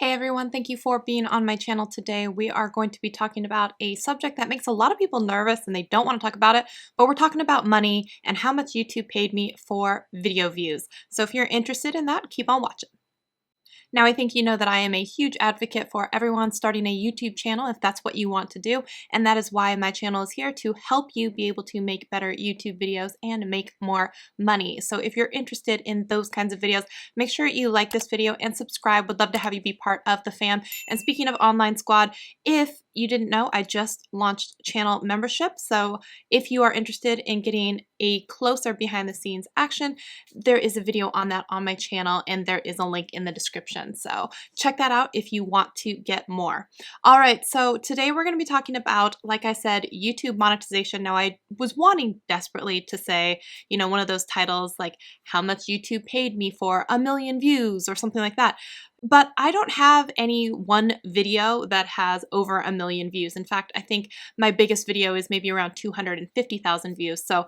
Hey everyone, thank you for being on my channel today. We are going to be talking about a subject that makes a lot of people nervous and they don't want to talk about it, but we're talking about money and how much YouTube paid me for video views. So if you're interested in that, keep on watching. Now, I think you know that I am a huge advocate for everyone starting a YouTube channel if that's what you want to do, and that is why my channel is here to help you be able to make better YouTube videos and make more money. So if you're interested in those kinds of videos, make sure you like this video and subscribe. Would love to have you be part of the fam. And speaking of Online Squad, if you didn't know, I just launched channel membership. So if you are interested in getting a closer behind the scenes action, there is a video on that on my channel and there is a link in the description. So check that out if you want to get more. All right, so today we're going to be talking about, like I said, YouTube monetization. Now, I was wanting desperately to say, one of those titles like how much YouTube paid me for 1 million views or something like that. But I don't have any one video that has over 1 million views. In fact, I think my biggest video is maybe around 250,000 views. So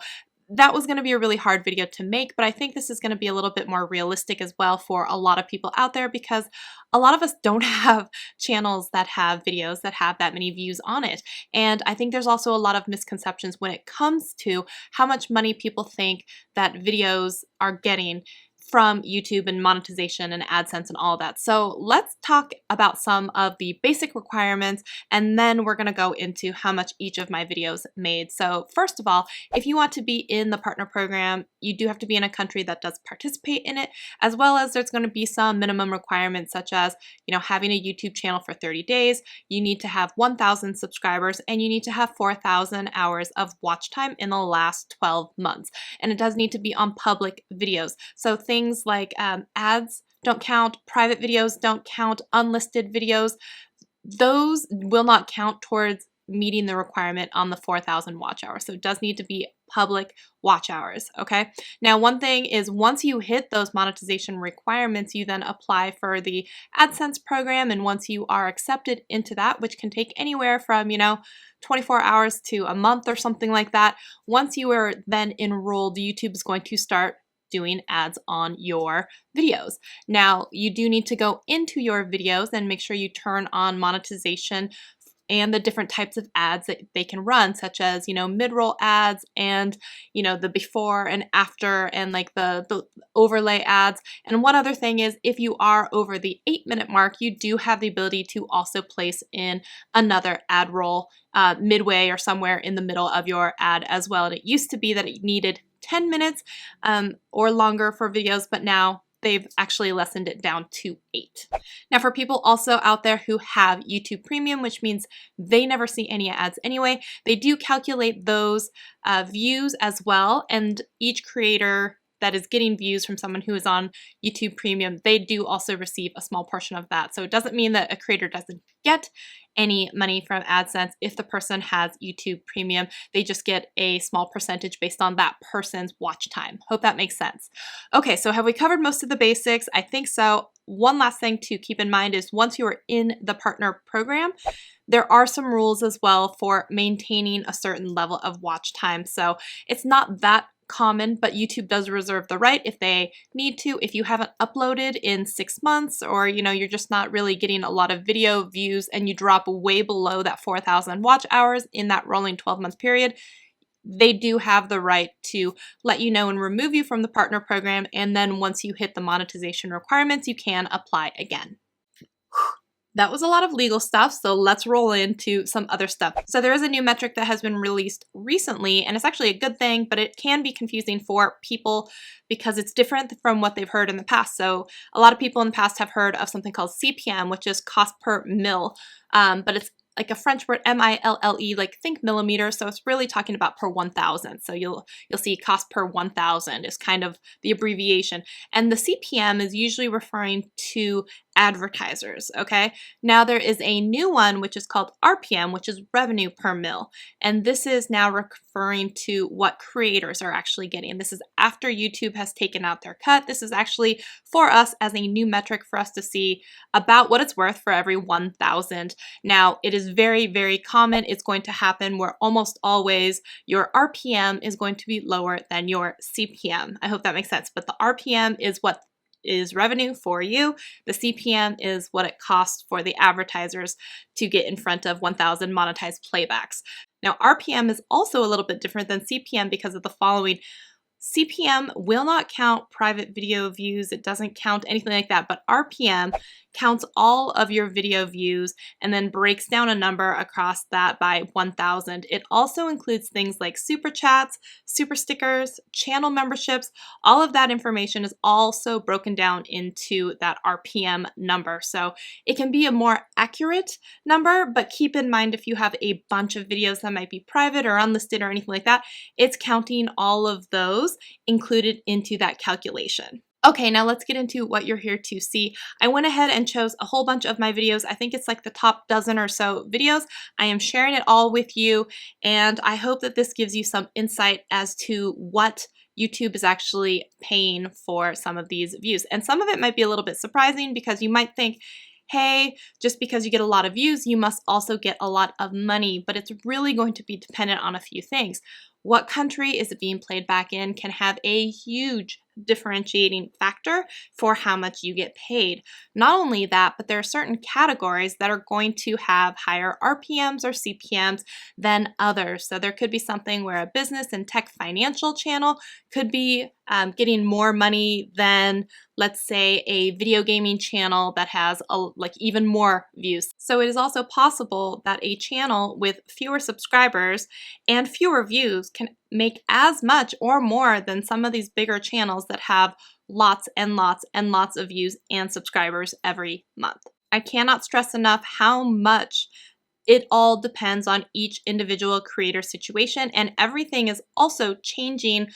that was going to be a really hard video to make, but I think this is going to be a little bit more realistic as well for a lot of people out there, because a lot of us don't have channels that have videos that have that many views on it. And I think there's also a lot of misconceptions when it comes to how much money people think that videos are getting from YouTube and monetization and AdSense and all that. So let's talk about some of the basic requirements, and then we're gonna go into how much each of my videos made. So first of all, if you want to be in the partner program, you do have to be in a country that does participate in it, as well as there's gonna be some minimum requirements such as, having a YouTube channel for 30 days, you need to have 1,000 subscribers, and you need to have 4,000 hours of watch time in the last 12 months. And it does need to be on public videos. So things like ads don't count, private videos don't count, unlisted videos, those will not count towards meeting the requirement on the 4,000 watch hours. So it does need to be public watch hours, okay? Now, one thing is once you hit those monetization requirements, you then apply for the AdSense program, and once you are accepted into that, which can take anywhere from, 24 hours to a month or something like that, once you are then enrolled, YouTube is going to start doing ads on your videos. Now, you do need to go into your videos and make sure you turn on monetization and the different types of ads that they can run, such as, mid-roll ads and, the before and after and like the overlay ads. And one other thing is if you are over the 8-minute mark, you do have the ability to also place in another ad roll midway or somewhere in the middle of your ad as well. And it used to be that it needed 10 minutes or longer for videos, but now they've actually lessened it down to 8. Now, for people also out there who have YouTube Premium, which means they never see any ads anyway, they do calculate those views as well, and each creator that is getting views from someone who is on YouTube Premium, they do also receive a small portion of that. So it doesn't mean that a creator doesn't get any money from AdSense if the person has YouTube Premium. They just get a small percentage based on that person's watch time. Hope that makes sense. Okay, so have we covered most of the basics? I think so. One last thing to keep in mind is once you are in the partner program, there are some rules as well for maintaining a certain level of watch time. So it's not that common, but YouTube does reserve the right if they need to. If you haven't uploaded in 6 months, or you're just not really getting a lot of video views and you drop way below that 4,000 watch hours in that rolling 12-month period, they do have the right to let you know and remove you from the partner program. And then once you hit the monetization requirements, you can apply again. That was a lot of legal stuff, so let's roll into some other stuff. So there is a new metric that has been released recently, and it's actually a good thing, but it can be confusing for people because it's different from what they've heard in the past. So a lot of people in the past have heard of something called CPM, which is cost per mil, but it's like a French word, M-I-L-L-E, like think millimeters. So it's really talking about per 1,000. So you'll see cost per 1,000 is kind of the abbreviation. And the CPM is usually referring to advertisers, okay? Now there is a new one which is called RPM, which is revenue per mil. And this is now referring to what creators are actually getting. This is after YouTube has taken out their cut. This is actually for us as a new metric for us to see about what it's worth for every 1,000. Now it is very, very common. It's going to happen where almost always your RPM is going to be lower than your CPM. I hope that makes sense. But the RPM is what is revenue for you. The CPM is what it costs for the advertisers to get in front of 1,000 monetized playbacks. Now, RPM is also a little bit different than CPM because of the following. CPM will not count private video views. It doesn't count anything like that, but RPM counts all of your video views and then breaks down a number across that by 1,000. It also includes things like super chats, super stickers, channel memberships. All of that information is also broken down into that RPM number. So it can be a more accurate number, but keep in mind if you have a bunch of videos that might be private or unlisted or anything like that, it's counting all of those included into that calculation. Okay, now let's get into what you're here to see. I went ahead and chose a whole bunch of my videos. I think it's like the top dozen or so videos. I am sharing it all with you, and I hope that this gives you some insight as to what YouTube is actually paying for some of these views. And some of it might be a little bit surprising because you might think, hey, just because you get a lot of views, you must also get a lot of money, but it's really going to be dependent on a few things. What country is it being played back in can have a huge differentiating factor for how much you get paid. Not only that, but there are certain categories that are going to have higher RPMs or CPMs than others. So there could be something where a business and tech financial channel could be getting more money than, let's say, a video gaming channel that has even more views. So it is also possible that a channel with fewer subscribers and fewer views can make as much or more than some of these bigger channels that have lots and lots and lots of views and subscribers every month. I cannot stress enough how much it all depends on each individual creator situation, and everything is also changing.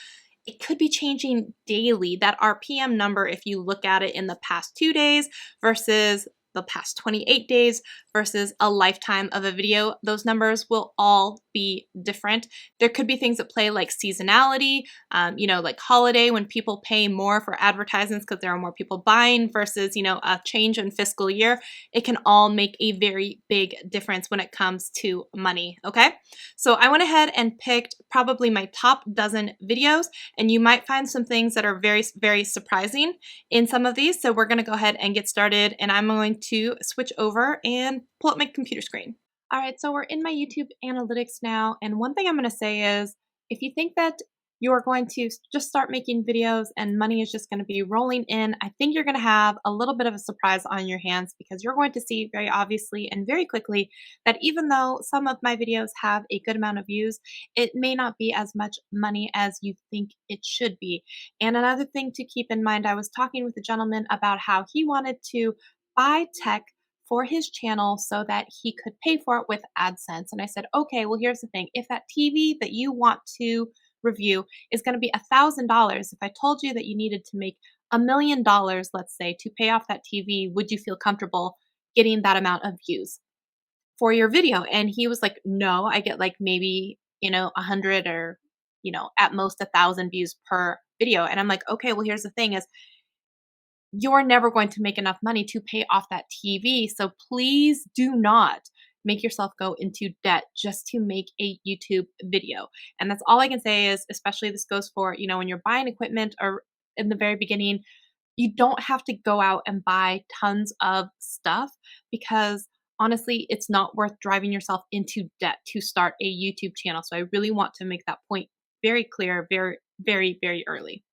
It could be changing daily. That RPM number, if you look at it in the past 2 days versus the past 28 days versus a lifetime of a video, those numbers will all be different. There could be things at play like seasonality, like holiday when people pay more for advertisements because there are more people buying versus, a change in fiscal year. It can all make a very big difference when it comes to money, okay? So I went ahead and picked probably my top dozen videos, and you might find some things that are very, very surprising in some of these. So we're gonna go ahead and get started, and I'm going to switch over and pull up my computer screen. All right, so we're in my YouTube analytics now, and one thing I'm going to say is if you think that you're going to just start making videos and money is just going to be rolling in, I think you're going to have a little bit of a surprise on your hands because you're going to see very obviously and very quickly that even though some of my videos have a good amount of views, it may not be as much money as you think it should be. And another thing to keep in mind, I was talking with a gentleman about how he wanted to buy tech for his channel so that he could pay for it with AdSense. And I said, okay, well, here's the thing. If that TV that you want to review is going to be $1,000, if I told you that you needed to make $1 million, let's say, to pay off that TV, would you feel comfortable getting that amount of views for your video? And he was like, no, I get like maybe, 100 or, at most 1,000 views per video. And I'm like, okay, well, here's the thing is, you're never going to make enough money to pay off that TV. So please do not make yourself go into debt just to make a YouTube video. And that's all I can say is, especially this goes for, when you're buying equipment or in the very beginning, you don't have to go out and buy tons of stuff because honestly, it's not worth driving yourself into debt to start a YouTube channel. So I really want to make that point very clear, very, very, very early.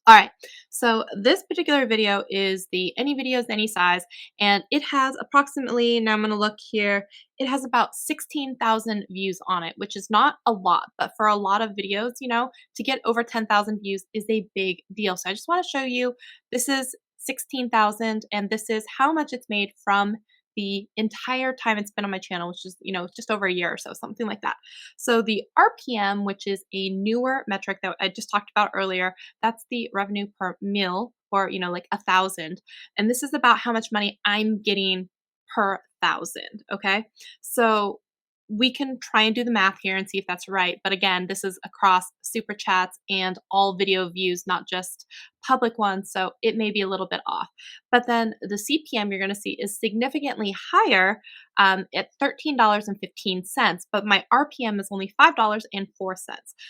All right, so this particular video is the Any Videos, Any Size, and it has approximately, now I'm going to look here, it has about 16,000 views on it, which is not a lot, but for a lot of videos, to get over 10,000 views is a big deal. So I just want to show you, this is 16,000, and this is how much it's made from the entire time it's been on my channel, which is, just over a year or so, something like that. So the RPM, which is a newer metric that I just talked about earlier, that's the revenue per mil or, like 1,000. And this is about how much money I'm getting per 1,000, okay? So we can try and do the math here and see if that's right. But again, this is across super chats and all video views, not just public one, so it may be a little bit off. But then the CPM you're gonna see is significantly higher at $13.15, but my RPM is only $5.04.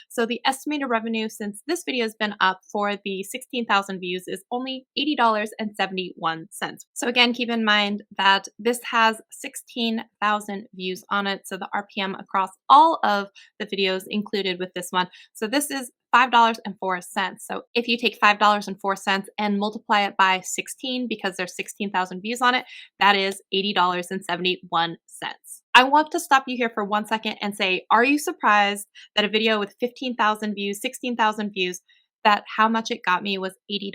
So the estimated revenue since this video has been up for the 16,000 views is only $80.71. So again, keep in mind that this has 16,000 views on it. So the RPM across all of the videos included with this one. So this is $5.04. So if you take $5.04 and multiply it by 16 because there's 16,000 views on it, that is $80.71. I want to stop you here for 1 second and say, are you surprised that a video with 15,000 views, 16,000 views, that how much it got me was $80?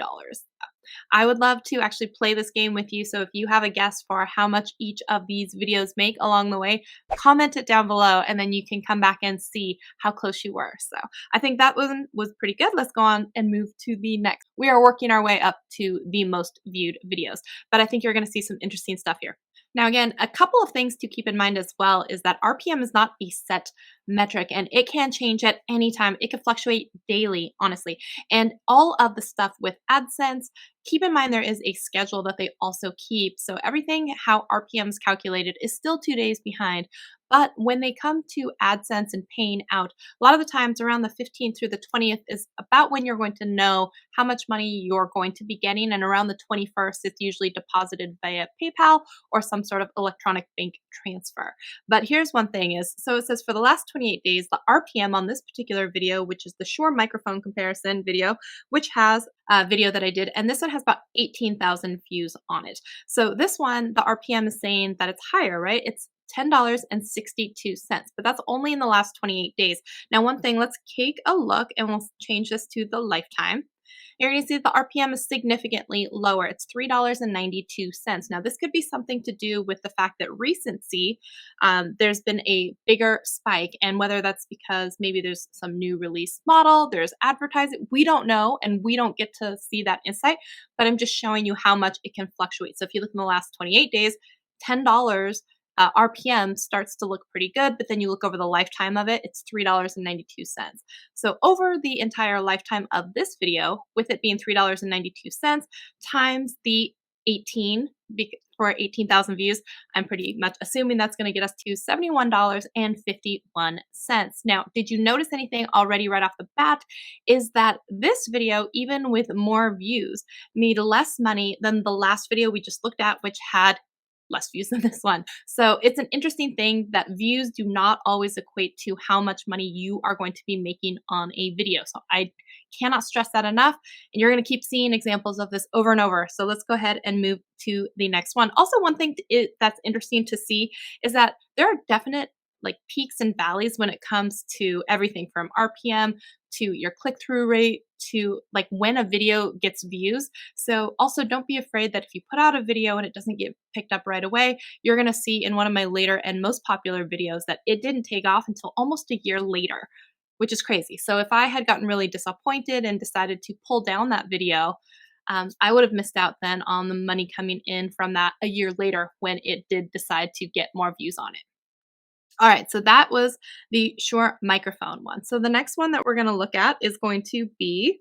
I would love to actually play this game with you. So if you have a guess for how much each of these videos make along the way, comment it down below and then you can come back and see how close you were. So I think that one was pretty good. Let's go on and move to the next. We are working our way up to the most viewed videos, but I think you're going to see some interesting stuff here. Now, again, a couple of things to keep in mind as well is that RPM is not a set metric and it can change at any time. It can fluctuate daily, honestly. And all of the stuff with AdSense, keep in mind there is a schedule that they also keep. So everything how RPM is calculated is still 2 days behind. But when they come to AdSense and paying out, a lot of the times around the 15th through the 20th is about when you're going to know how much money you're going to be getting. And around the 21st, it's usually deposited via PayPal or some sort of electronic bank transfer. But here's one thing is, so it says for the last 28 days, the RPM on this particular video, which is the Shure microphone comparison video, which has a video that I did, and this one has about 18,000 views on it. So this one, the RPM is saying that it's higher, right? It's $10.62, but that's only in the last 28 days. Now, one thing, let's take a look and we'll change this to the lifetime. You're going to see that the RPM is significantly lower. It's $3.92. Now, this could be something to do with the fact that recency, there's been a bigger spike, and whether that's because maybe there's some new release model, there's advertising, we don't know, and we don't get to see that insight, but I'm just showing you how much it can fluctuate. So if you look in the last 28 days, $10 RPM starts to look pretty good, but then you look over the lifetime of it, it's $3.92. So over the entire lifetime of this video, with it being $3.92 times the 18 for 18,000 views, I'm pretty much assuming that's going to get us to $71.51. Now, did you notice anything already right off the bat? Is that this video, even with more views, made less money than the last video we just looked at, which had less views than this one. So it's an interesting thing that views do not always equate to how much money you are going to be making on a video. So I cannot stress that enough. And you're going to keep seeing examples of this over and over. So let's go ahead and move to the next one. Also, one thing that's interesting to see is that there are definite like peaks and valleys when it comes to everything from RPM to your click-through rate to like when a video gets views. So also don't be afraid that if you put out a video and it doesn't get picked up right away, you're going to see in one of my later and most popular videos that it didn't take off until almost a year later, which is crazy. So if I had gotten really disappointed and decided to pull down that video, I would have missed out then on the money coming in from that a year later when it did decide to get more views on it. All right, so that was the Shure microphone one. So the next one that we're going to look at is going to be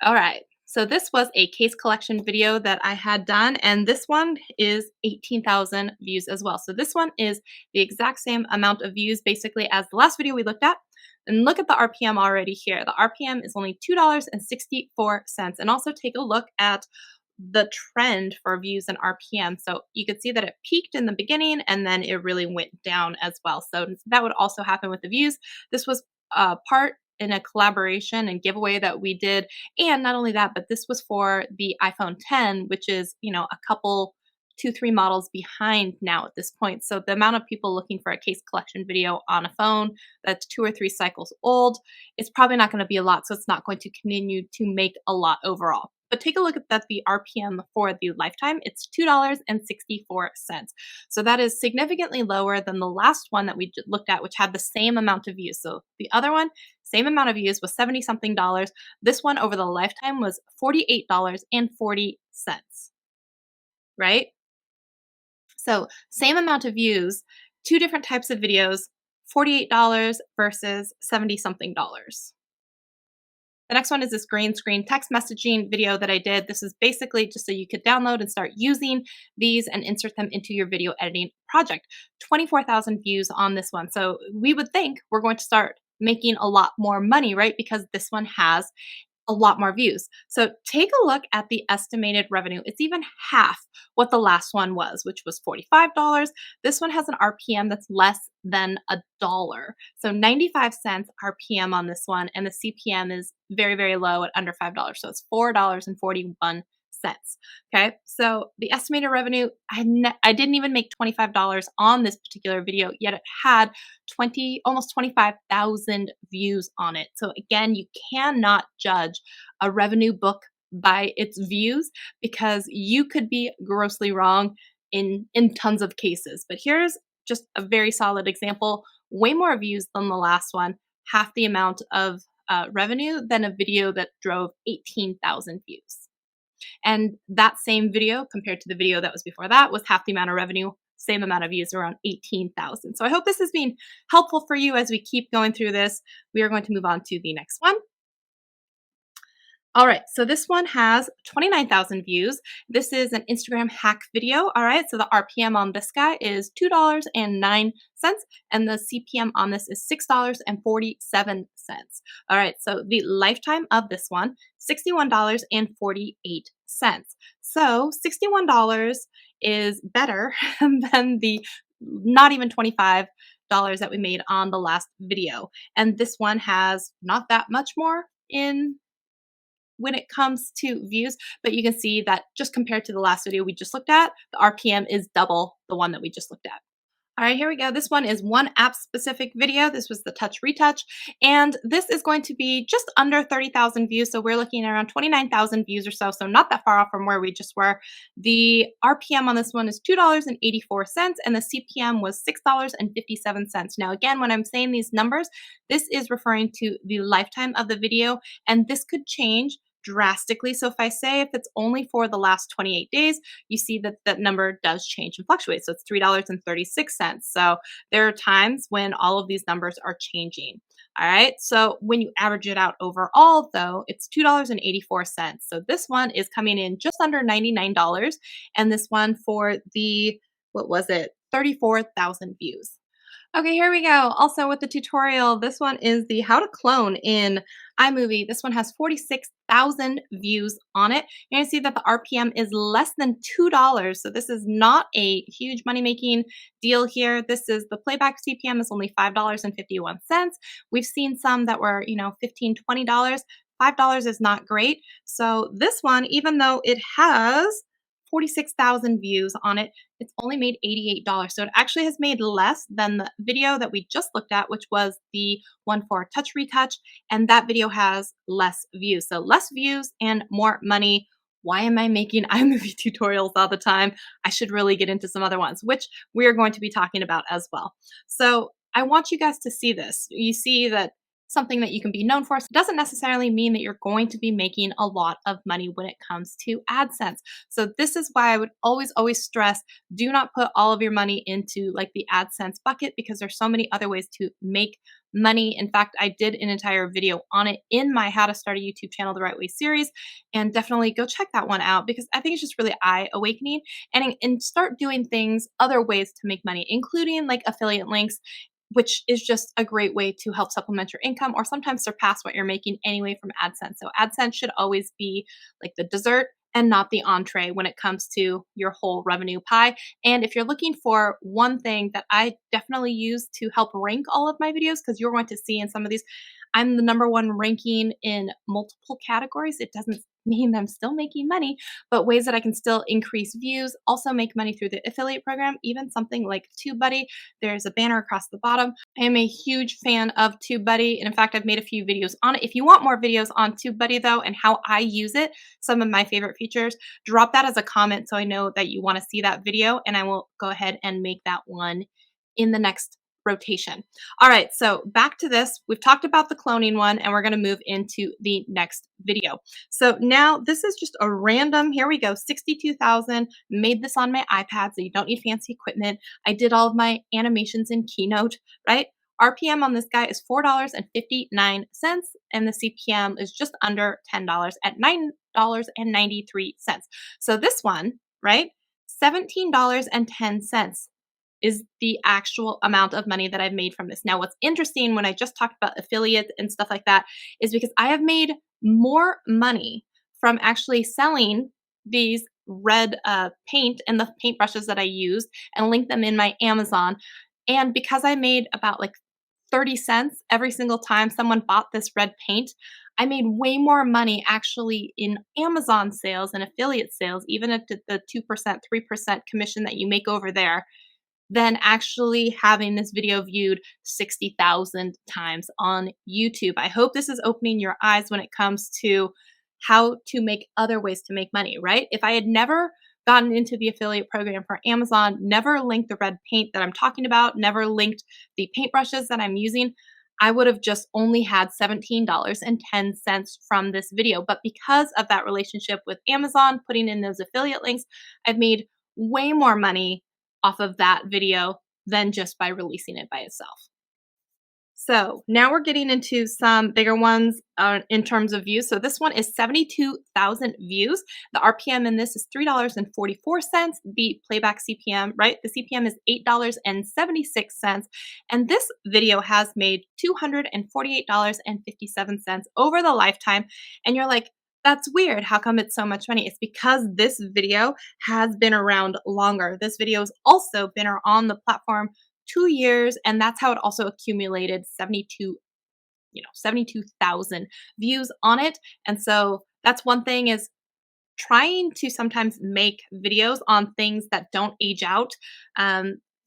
all right. So this was a case collection video that I had done, and this one is 18,000 views as well. So this one is the exact same amount of views basically as the last video we looked at. And look at the RPM already here. The RPM is only $2.64. And also take a look at the trend for views and RPM. So you could see that it peaked in the beginning and then it really went down as well. So that would also happen with the views. This was part in a collaboration and giveaway that we did. And not only that, but this was for the iPhone 10, which is, you know, a couple, 2-3 models behind now at this point. So the amount of people looking for a case collection video on a phone that's 2 or 3 cycles old, it's probably not going to be a lot. So it's not going to continue to make a lot overall. But take a look at that, the RPM for the lifetime, it's $2.64. So that is significantly lower than the last one that we looked at, which had the same amount of views. So the other one, same amount of views, was 70 something dollars. This one over the lifetime was $48.40, right? So same amount of views, 2 different types of videos, $48 versus 70 something dollars. The next one is this green screen text messaging video that I did. This is basically just so you could download and start using these and insert them into your video editing project. 24,000 views on this one. So we would think we're going to start making a lot more money, right? Because this one has a lot more views. So take a look at the estimated revenue. It's even half what the last one was, which was $45. This one has an RPM that's less than $1. So 95 cents RPM on this one, and the CPM is very, very low at under $5. So it's $4.41. Okay, so the estimated revenue, I didn't even make $25 on this particular video, yet it had almost 25,000 views on it. So again, you cannot judge a revenue book by its views because you could be grossly wrong in tons of cases. But here's just a very solid example, way more views than the last one, half the amount of revenue than a video that drove 18,000 views. And that same video compared to the video that was before that was half the amount of revenue, same amount of views, around 18,000. So I hope this has been helpful for you as we keep going through this. We are going to move on to the next one. All right, so this one has 29,000 views. This is an Instagram hack video. All right, so the RPM on this guy is $2.09, and the CPM on this is $6.47. All right, so the lifetime of this one, $61.48. So $61 is better than the not even $25 that we made on the last video. And this one has not that much more in when it comes to views, but you can see that just compared to the last video we just looked at, the RPM is double the one that we just looked at. All right, here we go. This one is one app specific video. This was the touch retouch, and this is going to be just under 30,000 views. So we're looking at around 29,000 views or so. So not that far off from where we just were. The RPM on this one is $2.84, and the CPM was $6.57. Now, again, when I'm saying these numbers, this is referring to the lifetime of the video, and this could change drastically. So if it's only for the last 28 days, you see that that number does change and fluctuate. So it's $3.36. So there are times when all of these numbers are changing. All right. So when you average it out overall, though, it's $2.84. So this one is coming in just under $99. And this one for the, 34,000 views. Okay, here we go. Also with the tutorial, this one is the how to clone in iMovie. This one has 46,000 views on it. You're gonna see that the RPM is less than $2. So this is not a huge money-making deal here. This is the playback CPM is only $5.51. We've seen some that were, $15, $20. $5 is not great. So this one, even though it has 46,000 views on it, it's only made $88. So it actually has made less than the video that we just looked at, which was the one for touch retouch. And that video has less views. So less views and more money. Why am I making iMovie tutorials all the time? I should really get into some other ones, which we're going to be talking about as well. So I want you guys to see this. You see that something that you can be known for. So it doesn't necessarily mean that you're going to be making a lot of money when it comes to AdSense. So this is why I would always stress, do not put all of your money into like the AdSense bucket because there's so many other ways to make money. In fact, I did an entire video on it in my How to Start a YouTube Channel the Right Way series, and definitely go check that one out because I think it's just really eye-awakening and start doing things, other ways to make money, including like affiliate links, which is just a great way to help supplement your income or sometimes surpass what you're making anyway from AdSense. So AdSense should always be like the dessert and not the entree when it comes to your whole revenue pie. And if you're looking for one thing that I definitely use to help rank all of my videos, because you're going to see in some of these, I'm the #1 ranking in multiple categories. It doesn't mean I'm still making money, but ways that I can still increase views, also make money through the affiliate program, even something like TubeBuddy. There's a banner across the bottom. I am a huge fan of TubeBuddy, and in fact, I've made a few videos on it. If you want more videos on TubeBuddy though, and how I use it, some of my favorite features, drop that as a comment so I know that you want to see that video, and I will go ahead and make that one in the next rotation. All right, so back to this. We've talked about the cloning one, and we're going to move into the next video. So now this is just a random, here we go, 62,000, made this on my iPad, so you don't need fancy equipment. I did all of my animations in Keynote, right? RPM on this guy is $4.59, and the CPM is just under $10 at $9.93. So this one, right, $17.10 is the actual amount of money that I've made from this. Now, what's interesting when I just talked about affiliate and stuff like that is because I have made more money from actually selling these red paint and the paintbrushes that I used and link them in my Amazon. And because I made about like 30 cents every single time someone bought this red paint, I made way more money actually in Amazon sales and affiliate sales, even at the 2%, 3% commission that you make over there, than actually having this video viewed 60,000 times on YouTube. I hope this is opening your eyes when it comes to how to make other ways to make money, right? If I had never gotten into the affiliate program for Amazon, never linked the red paint that I'm talking about, never linked the paintbrushes that I'm using, I would have just only had $17.10 from this video. But because of that relationship with Amazon, putting in those affiliate links, I've made way more money off of that video than just by releasing it by itself. So now we're getting into some bigger ones in terms of views. So this one is 72,000 views. The RPM in this is $3.44. The playback CPM, right? The CPM is $8.76. And this video has made $248.57 over the lifetime. And you're like, that's weird. How come it's so much money? It's because this video has been around longer. This video has also been on the platform 2 years, and that's how it also accumulated 72,000 views on it. And so that's one thing, is trying to sometimes make videos on things that don't age out,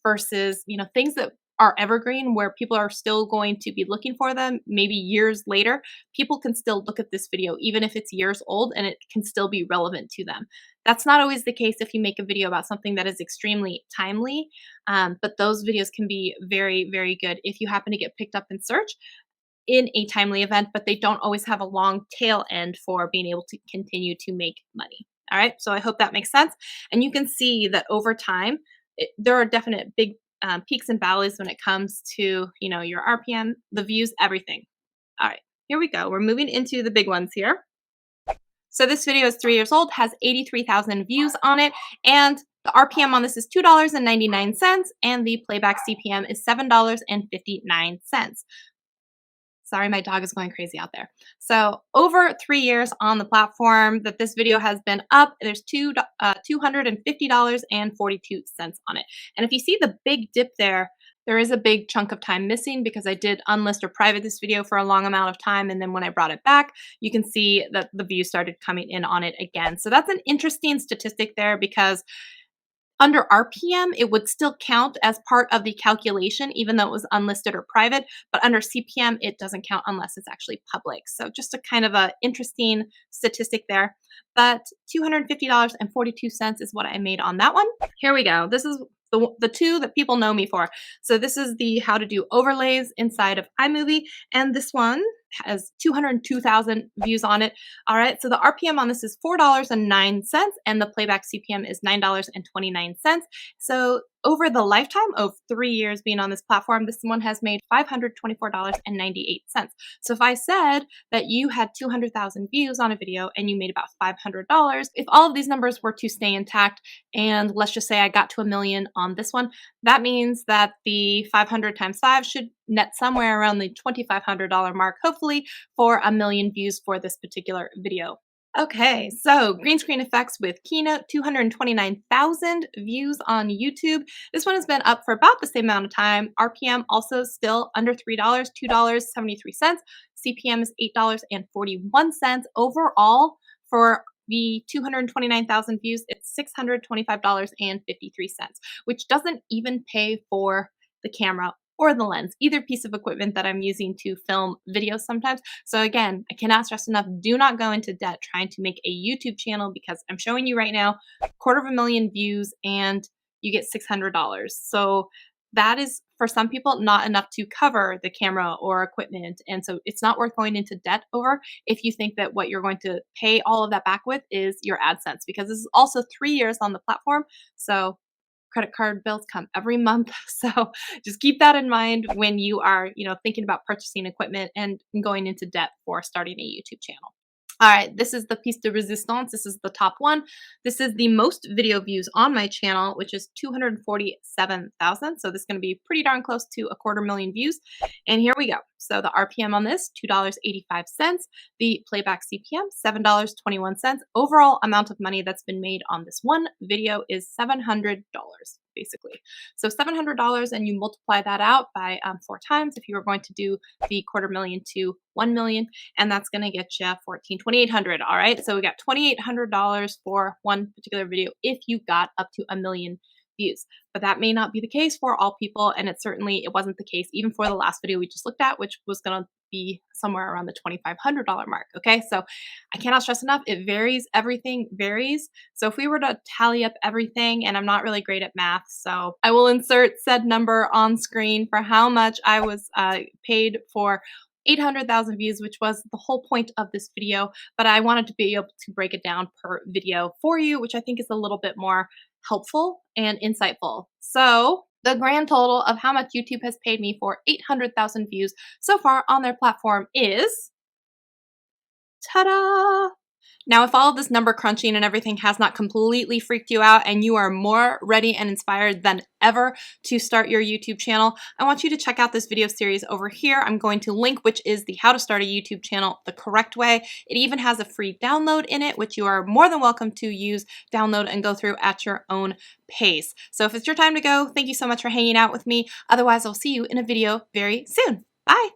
versus, things that are evergreen, where people are still going to be looking for them maybe years later. People can still look at this video even if it's years old, and it can still be relevant to them. That's not always the case if you make a video about something that is extremely timely, but those videos can be very, very good if you happen to get picked up in search in a timely event, but they don't always have a long tail end for being able to continue to make money. All right, so I hope that makes sense. And you can see that over time, there are definite big peaks and valleys when it comes to, your RPM, the views, everything. All right, here we go. We're moving into the big ones here. So this video is 3 years old, has 83,000 views on it, and the RPM on this is $2.99, and the playback CPM is $7.59. Sorry, my dog is going crazy out there. So over 3 years on the platform that this video has been up, there's $250.42 on it. And if you see the big dip there, there is a big chunk of time missing because I did unlist or private this video for a long amount of time. And then when I brought it back, you can see that the views started coming in on it again. So that's an interesting statistic there, because under RPM, it would still count as part of the calculation, even though it was unlisted or private. But under CPM, it doesn't count unless it's actually public. So just a kind of a interesting statistic there. But $250.42 is what I made on that one. Here we go. This is the two that people know me for. So this is the how to do overlays inside of iMovie, and this one has 202,000 views on it. All right, so the RPM on this is $4.09, and the playback CPM is $9.29. So over the lifetime of 3 years being on this platform, this one has made $524.98. So if I said that you had 200,000 views on a video and you made about $500, if all of these numbers were to stay intact, and let's just say I got to 1 million on this one, that means that the 500 times 5 should net somewhere around the $2,500 mark, hopefully, for 1 million views for this particular video. Okay, so green screen effects with Keynote, 229,000 views on YouTube. This one has been up for about the same amount of time. RPM also still under $3, $2.73. CPM is $8.41. Overall, for the 229,000 views, it's $625.53, which doesn't even pay for the camera or the lens, either piece of equipment that I'm using to film videos sometimes. So again, I cannot stress enough, do not go into debt trying to make a YouTube channel, because I'm showing you right now, 250,000 views and you get $600. So that is, for some people, not enough to cover the camera or equipment. And so it's not worth going into debt over if you think that what you're going to pay all of that back with is your AdSense, because this is also 3 years on the platform. So credit card bills come every month. So just keep that in mind when you are, thinking about purchasing equipment and going into debt for starting a YouTube channel. All right, this is the piece de resistance. This is the top one. This is the most video views on my channel, which is 247,000. So this is going to be pretty darn close to 250,000 views. And here we go. So the RPM on this, $2.85. The playback CPM, $7.21. Overall amount of money that's been made on this one video is $700, basically. So $700, and you multiply that out by 4 times if you were going to do the 250,000 to 1 million, and that's going to get you $2,800. All right, so we got $2,800 for one particular video if you got up to 1 million views. But that may not be the case for all people, and it wasn't the case even for the last video we just looked at, which was going to be somewhere around the $2,500 mark. Okay, so I cannot stress enough, it varies. Everything varies. So if we were to tally up everything, and I'm not really great at math, so I will insert said number on screen for how much I was paid for 800,000 views, which was the whole point of this video, but I wanted to be able to break it down per video for you, which I think is a little bit more helpful and insightful. So the grand total of how much YouTube has paid me for 800,000 views so far on their platform is, ta-da! Now, if all of this number crunching and everything has not completely freaked you out and you are more ready and inspired than ever to start your YouTube channel, I want you to check out this video series over here. I'm going to link, which is the How to Start a YouTube Channel the Correct Way. It even has a free download in it, which you are more than welcome to use, download, and go through at your own pace. So if it's your time to go, thank you so much for hanging out with me. Otherwise, I'll see you in a video very soon. Bye.